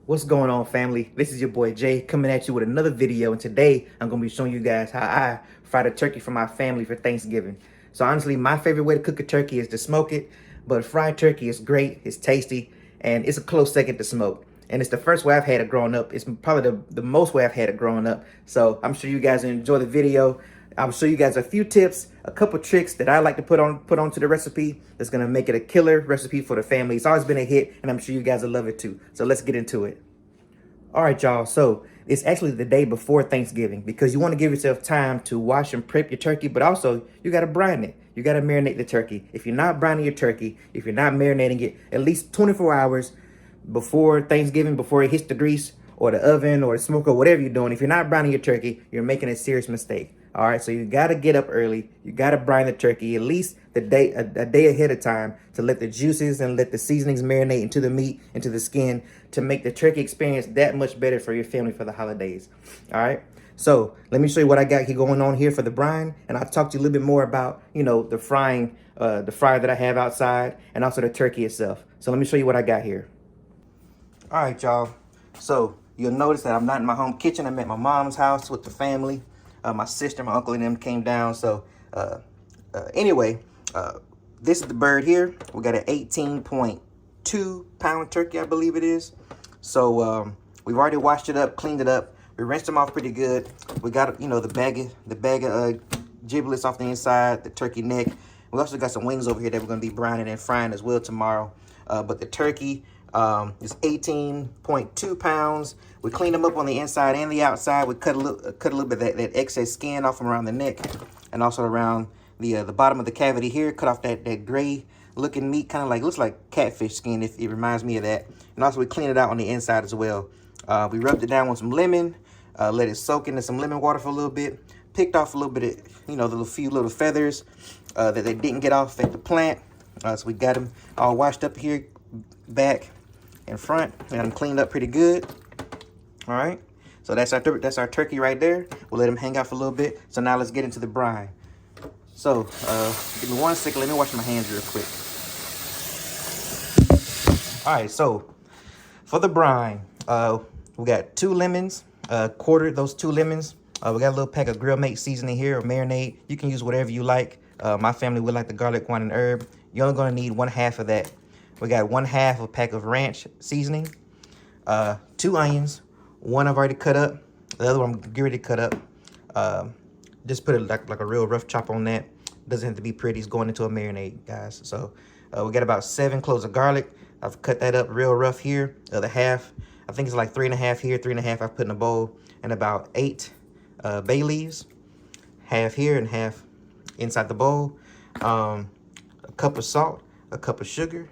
What's going on, family? This is your boy Jay coming at you with another video, and today I'm going to be showing you guys how I fried a turkey for my family for Thanksgiving. So honestly, my favorite way to cook a turkey is to smoke it, but fried turkey is great, it's tasty, and it's a close second to smoke. And it's the first way I've had it growing up. It's probably the most way I've had it growing up. So I'm sure you guys will enjoy the video. I'll show you guys a few tips, a couple tricks that I like to put onto the recipe that's gonna make it a killer recipe for the family. It's always been a hit, and I'm sure you guys will love it too. So let's get into it. All right, y'all. So it's actually the day before Thanksgiving because you want to give yourself time to wash and prep your turkey, but also you got to brine it. You got to marinate the turkey. If you're not brining your turkey, if you're not marinating it at least 24 hours before Thanksgiving, before it hits the grease or the oven or the smoker, whatever you're doing, if you're not brining your turkey, you're making a serious mistake. All right, so you got to get up early. You got to brine the turkey at least a day ahead of time to let the juices and let the seasonings marinate into the meat, into the skin, to make the turkey experience that much better for your family for the holidays. All right, so let me show you what I got here going on here for the brine, and I'll talk to you a little bit more about, the fryer that I have outside, and also the turkey itself. So let me show you what I got here. All right, y'all. So you'll notice that I'm not in my home kitchen. I'm at my mom's house with the family. My sister, my uncle, and them came down. So anyway, this is the bird here. We got an 18.2 pound turkey, I believe it is. So we've already washed it up, cleaned it up. We rinsed them off pretty good. We got, the bag of giblets off the inside, the turkey neck. We also got some wings over here that we're going to be brining and frying as well tomorrow. But the turkey is 18.2 pounds. We cleaned them up on the inside and the outside. We cut a little bit of that excess skin off from around the neck and also around the bottom of the cavity here. Cut off that gray looking meat, kind of like, looks like catfish skin, if it reminds me of that. And also we cleaned it out on the inside as well. We rubbed it down with some lemon, let it soak into some lemon water for a little bit. Picked off a little bit of, the few little feathers that they didn't get off at the plant. So we got them all washed up here, back and front, and cleaned up pretty good. All right, so that's our turkey right there. We'll let him hang out for a little bit. So now let's get into the brine. So give me 1 second. Let me wash my hands real quick. All right, so for the brine, we got 2 lemons. Quartered those 2 lemons. We got a little pack of grill mate seasoning here, or marinade. You can use whatever you like. My family would like the garlic, wine, and herb. You're only gonna need 1/2 of that. We got 1/2 a pack of ranch seasoning, 2 onions. One I've already cut up. The other one I'm getting ready to cut up. Just put it like a real rough chop on that. Doesn't have to be pretty. It's going into a marinade, guys. So we got about 7 cloves of garlic. I've cut that up real rough here. The other half, I think it's like 3.5 here, 3.5 I've put in a bowl. And about 8 bay leaves. Half here and half inside the bowl. A cup of salt, a cup of sugar,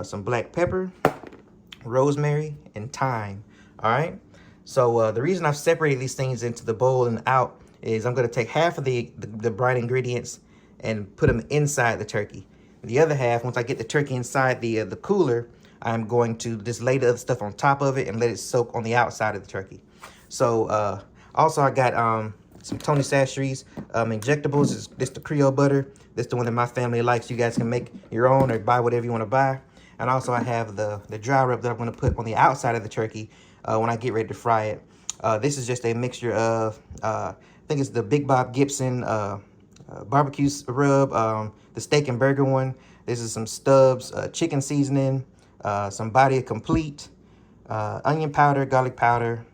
some black pepper, rosemary, and thyme. All right. So the reason I've separated these things into the bowl and out is I'm going to take half of the brine ingredients and put them inside the turkey. The other half, once I get the turkey inside the cooler, I'm going to just lay the other stuff on top of it and let it soak on the outside of the turkey. So also I got some Tony Chachere's injectables. This the Creole butter. This the one that my family likes. You guys can make your own or buy whatever you want to buy. And also I have the dry rub that I'm going to put on the outside of the turkey when I get ready to fry it. This is just a mixture of, I think it's the Big Bob Gibson barbecue rub, the steak and burger one. This is some Stubbs chicken seasoning, some Body Complete, onion powder, garlic powder,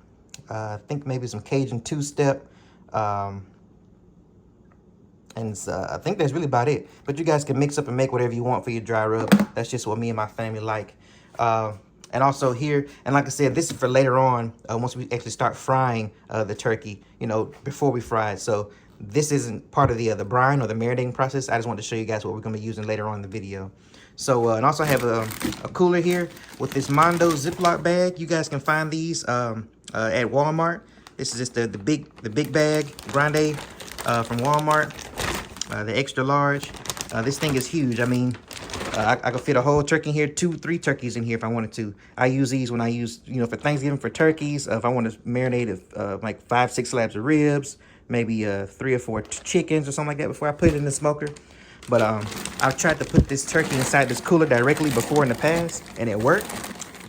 I think maybe some Cajun two-step, and I think that's really about it. But you guys can mix up and make whatever you want for your dry rub. That's just what me and my family like. And also here, and like I said, this is for later on, once we actually start frying the turkey, before we fry it. So this isn't part of the brine or the marinating process. I just wanted to show you guys what we're going to be using later on in the video. So, and also I have a cooler here with this Mondo Ziploc bag. You guys can find these at Walmart. This is just the big bag, grande, from Walmart, the extra large. This thing is huge. I mean, I could fit a whole turkey in here, 2-3 turkeys in here if I wanted to. I use these when I use, for Thanksgiving for turkeys. If I want to marinate like 5-6 slabs of ribs, maybe 3 or 4 chickens or something like that before I put it in the smoker. But I've tried to put this turkey inside this cooler directly before in the past, and it worked.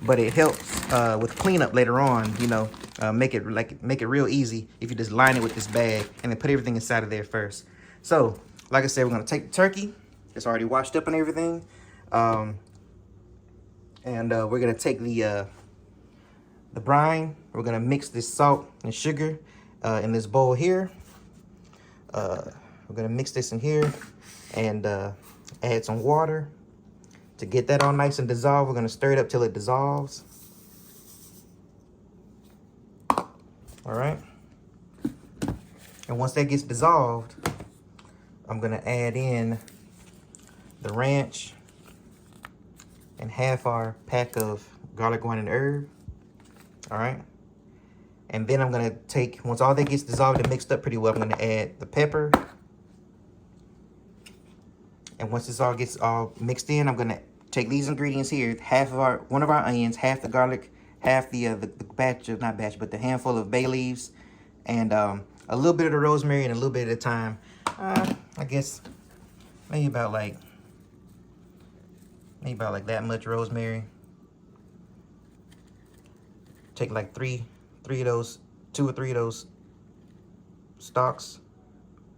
but it helps with cleanup later on. You know, make it real easy if you just line it with this bag and then put everything inside of there first. So, like I said, we're gonna take the turkey. It's already washed up and everything, and we're gonna take the brine. We're gonna mix this salt and sugar in this bowl here. We're gonna mix this in here and add some water to get that all nice and dissolved. We're gonna stir it up till it dissolves. All right. And once that gets dissolved, I'm gonna add in the ranch and half our pack of garlic, wine, and herb. All right. And then I'm gonna take, once all that gets dissolved and mixed up pretty well, I'm gonna add the pepper. And once this all gets all mixed in, I'm gonna take these ingredients here, one of our onions, half the garlic, half the handful of bay leaves, and a little bit of the rosemary and a little bit at a time. I guess maybe about like that much rosemary. Take like two or three of those stalks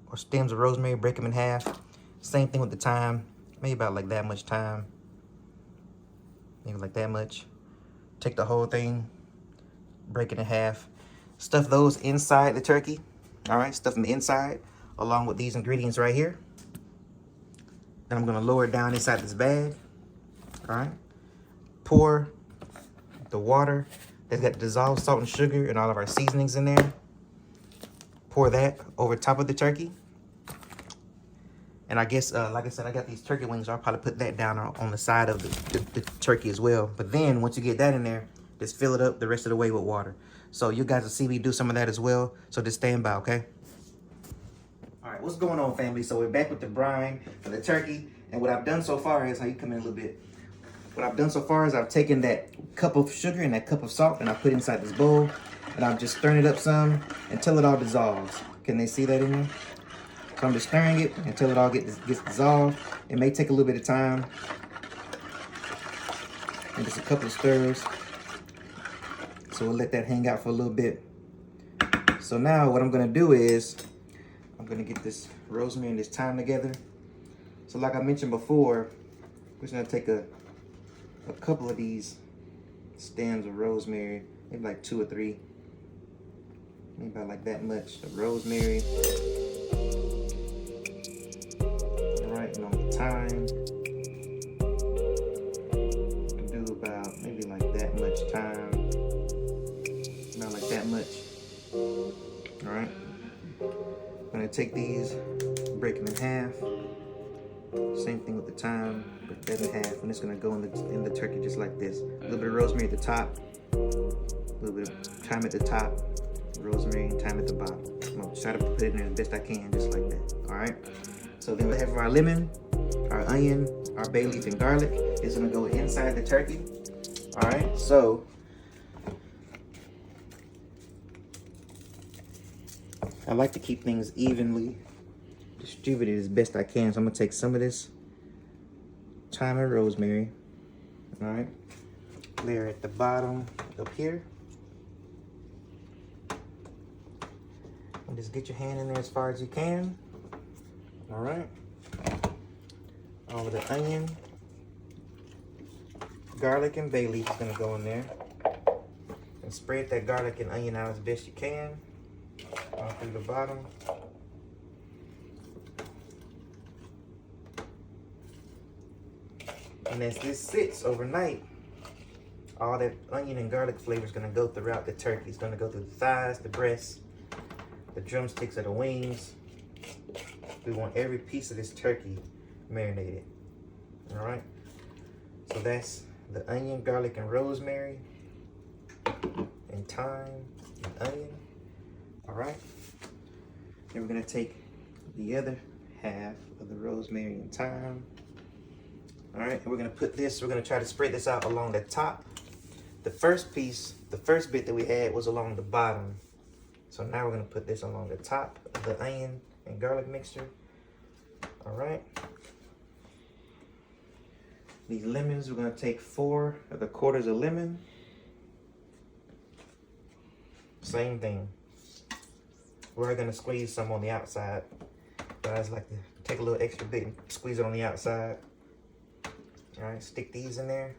or stems of rosemary, break them in half. Same thing with the thyme, maybe about like that much thyme. Maybe like that much. Take the whole thing, break it in half. Stuff those inside the turkey. All right, stuff them inside along with these ingredients right here. Then I'm gonna lower it down inside this bag. All right, pour the water that's got dissolved salt and sugar and all of our seasonings in there. Pour that over top of the turkey. And I guess, like I said, I got these turkey wings. So I'll probably put that down on the side of the turkey as well. But then once you get that in there, just fill it up the rest of the way with water. So you guys will see me do some of that as well. So just stand by, okay? All right, what's going on, family? So we're back with the brine for the turkey. And what I've done so far is, how you come in a little bit. What I've done so far is I've taken that cup of sugar and that cup of salt and I put it inside this bowl. And I'm just stirring it up some until it all dissolves. Can they see that in there? So I'm just stirring it until it all gets dissolved. It may take a little bit of time. And just a couple of stirs. So we'll let that hang out for a little bit. So now what I'm gonna do is, I'm gonna get this rosemary and this thyme together. So like I mentioned before, we're just gonna take a couple of these stems of rosemary, maybe like 2 or 3. Maybe about like that much of rosemary. And on the thyme, you can do about maybe like that much thyme, not like that much. All right, I'm gonna take these, break them in half. Same thing with the thyme, break that in half, and it's gonna go in the turkey just like this. A little bit of rosemary at the top, a little bit of thyme at the top, rosemary and thyme at the bottom. I'm gonna try to put it in there as best I can, just like that. All right. So then we have our lemon, our onion, our bay leaf, and garlic. It's gonna go inside the turkey. All right, so I like to keep things evenly distributed as best I can. So I'm gonna take some of this thyme and rosemary. All right, layer at the bottom up here. And just get your hand in there as far as you can. All right, all of the onion, garlic, and bay leaf is gonna go in there. And spread that garlic and onion out as best you can, all through the bottom. And as this sits overnight, all that onion and garlic flavor is gonna go throughout the turkey. It's gonna go through the thighs, the breasts, the drumsticks of the wings. We want every piece of this turkey marinated. All right. So that's the onion, garlic, and rosemary, and thyme and onion. All right. Then we're gonna take the other half of the rosemary and thyme. All right, and we're gonna try to spread this out along the top. The first bit that we had was along the bottom. So now we're gonna put this along the top of the onion and garlic mixture. All right. These lemons, we're gonna take 4 of the quarters of lemon. Same thing. We're gonna squeeze some on the outside. But I just like to take a little extra bit and squeeze it on the outside. All right, stick these in there.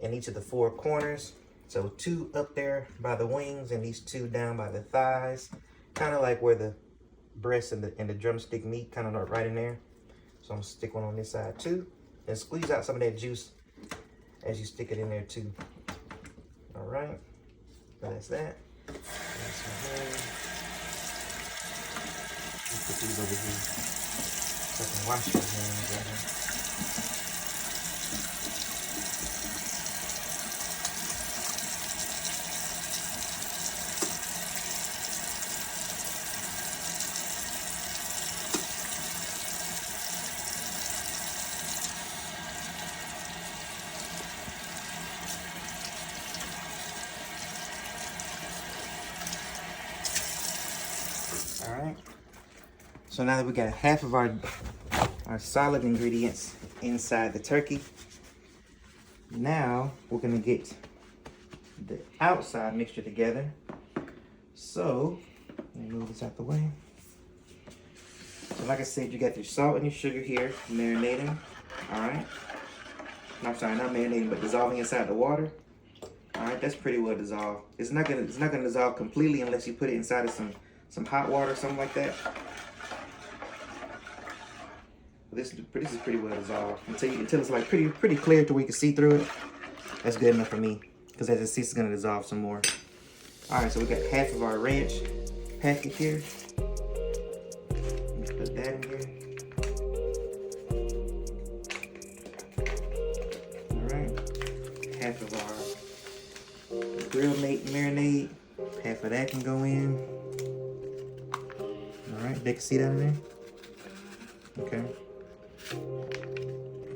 In each of the 4 corners. So 2 up there by the wings and these 2 down by the thighs. Kind of like where the breast and the drumstick meet, kind of right in there. So I'm gonna stick one on this side too. And squeeze out some of that juice as you stick it in there too. All right, so that's that. Put these over here so I can wash your hands. All right. So now that we got half of our solid ingredients inside the turkey, now we're gonna get the outside mixture together. So let me move this out the way. So like I said, you got your salt and your sugar here marinating. All right. I'm sorry, not marinating, but dissolving inside the water. All right, that's pretty well dissolved. It's not gonna dissolve completely unless you put it inside of some hot water or something like that. This is pretty well dissolved until it's like pretty clear to where you can see through it. That's good enough for me because as it sits, it's gonna dissolve some more. All right, so we got half of our ranch packet here. Let me put that in here. All right, half of our grill mate marinade. Half of that can go in. All right, they can see that in there. Okay.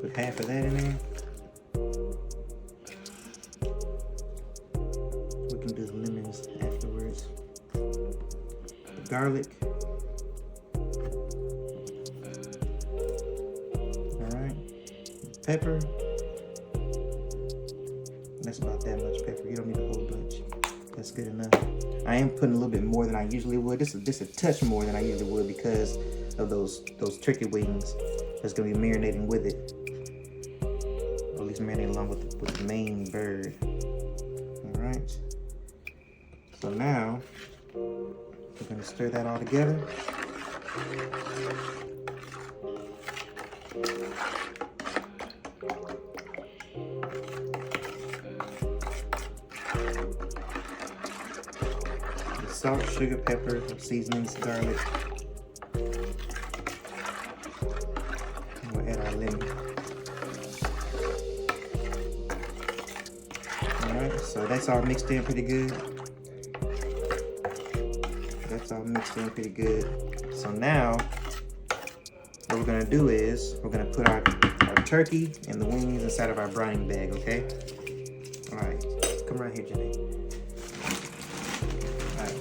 Put half of that in there. We can do the lemons afterwards. The garlic. Alright. Pepper. That's about that much pepper. You don't need a whole bunch. That's good enough. I am putting a little bit more than I usually would. This is just a touch more than I usually would because of those turkey wings that's gonna be marinating with it, or at least marinating along with the main bird. All right. So now we're gonna stir that all together. The salt, sugar, pepper, seasonings, garlic. We'll add our lemon. Alright, so that's all mixed in pretty good. So now, what we're gonna do is, we're gonna put our turkey and the wings inside of our brining bag, okay? Alright, come right here, Jenny. Alright,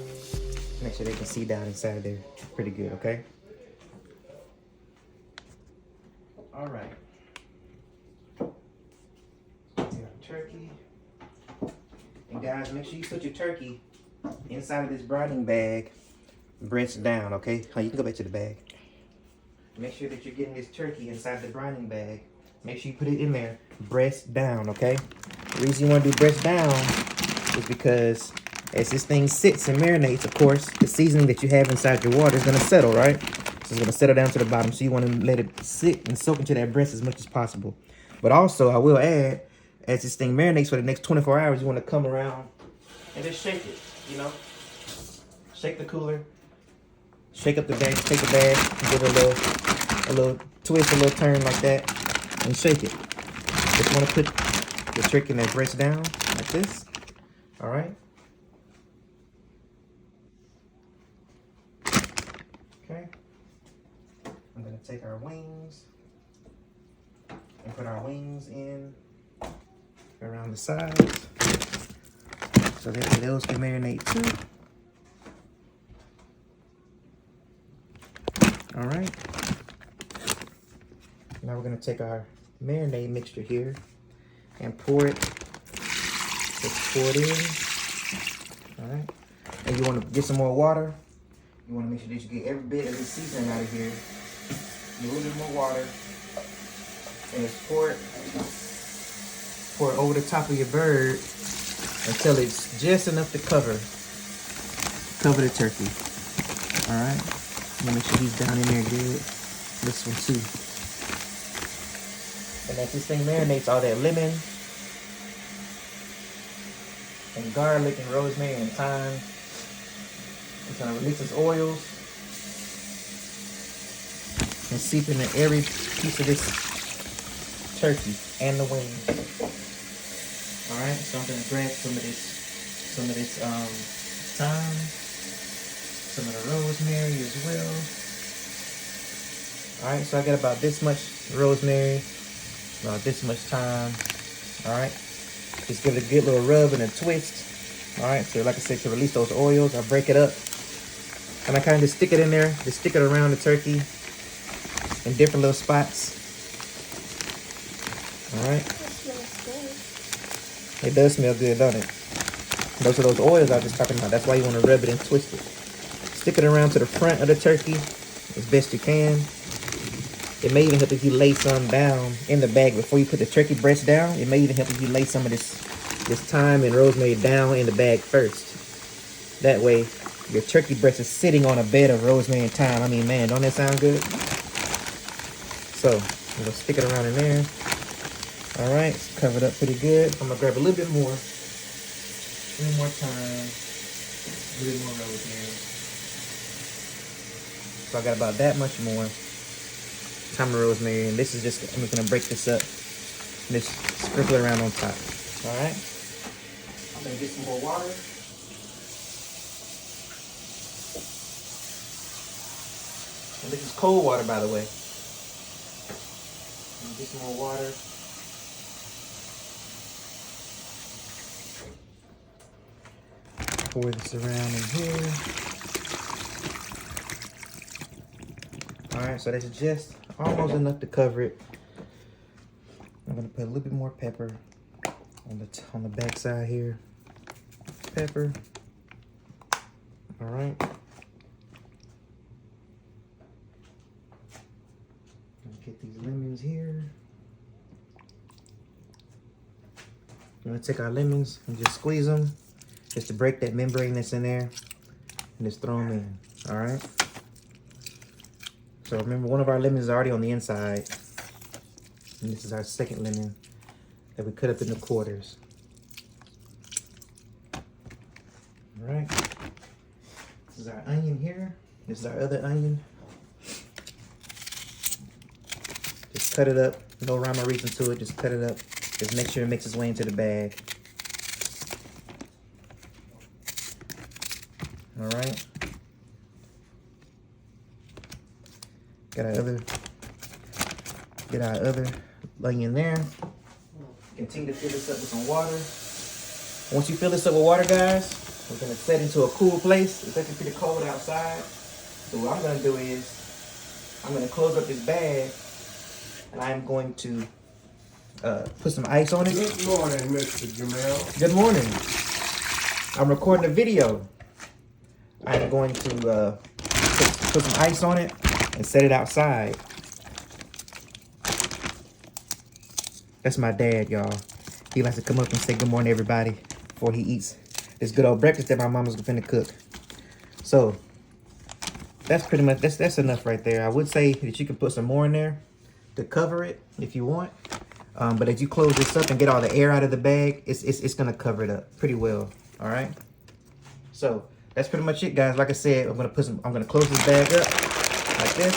make sure they can see down inside there pretty good, okay? Alright. Take our turkey. And guys, make sure you put your turkey inside of this brining bag, breast down, okay? Oh, you can go back to the bag. Make sure that you're getting this turkey inside the brining bag. Make sure you put it in there, breast down, okay? The reason you want to do breast down is because as this thing sits and marinates, of course, the seasoning that you have inside your water is going to settle, right? So it's going to settle down to the bottom. So you want to let it sit and soak into that breast as much as possible. But also, I will add, as this thing marinates for the next 24 hours, you want to come around and just shake it, you know? Shake the cooler. Shake up the bag, take the bag, give it a little twist, a little turn like that, and shake it. Just want to put the turkey and that breast down like this. All right. Okay. I'm gonna take our wings and put our wings in around the sides so that those can marinate too. All right. Now we're gonna take our marinade mixture here and pour it. Just pour it in. All right. And you want to get some more water. You want to make sure that you get every bit of the seasoning out of here. A little bit more water. And just pour it over the top of your bird until it's just enough to cover the turkey. All right. Make sure he's down in there good. This one too. And as this thing marinates, all that lemon and garlic and rosemary and thyme, it's gonna release its oils and seep into every piece of this turkey and the wings. All right, so I'm gonna grab some of this thyme, some of the rosemary as well. All right, so I got about this much rosemary, about this much thyme. All right, just give it a good little rub and a twist. All right, so like I said, to release those oils, I break it up and I kind of just stick it in there, just stick it around the turkey in different little spots. All right. It does smell good, don't it? Those are those oils I was just talking about. That's why you want to rub it and twist it. Stick it around to the front of the turkey as best you can. It may even help if you lay some down in the bag before you put the turkey breast down. It may even help if you lay some of this thyme and rosemary down in the bag first. That way, your turkey breast is sitting on a bed of rosemary and thyme. I mean, man, don't that sound good? So, I'm gonna stick it around in there. All right, it's covered up pretty good. I'm gonna grab a little bit more. A little more thyme. A little more rosemary. So I got about that much more thyme and rosemary, and this is just, I'm just gonna break this up and just sprinkle it around on top. All right. I'm gonna get some more water. And this is cold water, by the way. Get some more water. Pour this around in here. All right, so that's just almost enough to cover it. I'm gonna put a little bit more pepper on the back side here. Pepper. All right. Get these lemons here. I'm gonna take our lemons and just squeeze them, just to break that membrane that's in there, and just throw them in. All right. So remember, one of our lemons is already on the inside, and this is our second lemon that we cut up into quarters. All right. This is our onion here. This is our other onion. Just cut it up. No rhyme or reason to it. Just cut it up. Just make sure it makes its way into the bag. All right. Get our other onion there. Continue to fill this up with some water. Once you fill this up with water, guys, we're gonna set into a cool place. It's actually pretty cold outside. So what I'm gonna do is, I'm gonna close up this bag, and I'm going to put some ice on it. Good morning, Mr. Jamel. Good morning. I'm recording a video. I'm going to put some ice on it and set it outside. That's my dad, y'all. He likes to come up and say good morning, everybody, before he eats this good old breakfast that my mama's gonna cook. So that's pretty much, that's enough right there. I would say that you can put some more in there to cover it if you want. But as you close this up and get all the air out of the bag, it's gonna cover it up pretty well. All right. So that's pretty much it, guys. Like I said, I'm gonna close this bag up like this,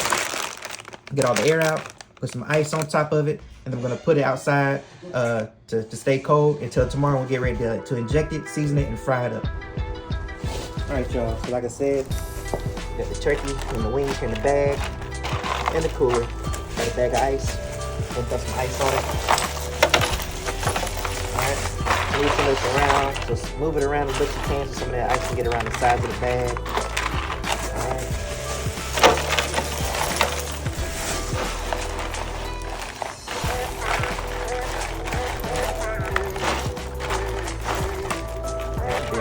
get all the air out, put some ice on top of it, and I'm gonna put it outside to stay cold until tomorrow. We'll get ready to inject it, season it, and fry it up. All right, y'all. So like I said, got the turkey and the wings in the bag and the cooler. Got a bag of ice. We'll put some ice on it. All right. Move some of this around. Just move it around as much as you can so some of that ice can get around the sides of the bag. All right.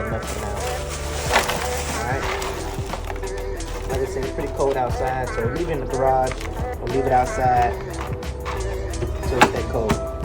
enough for now. Alright. Like I said, it's pretty cold outside, so leave it in the garage or leave it outside until it's that cold.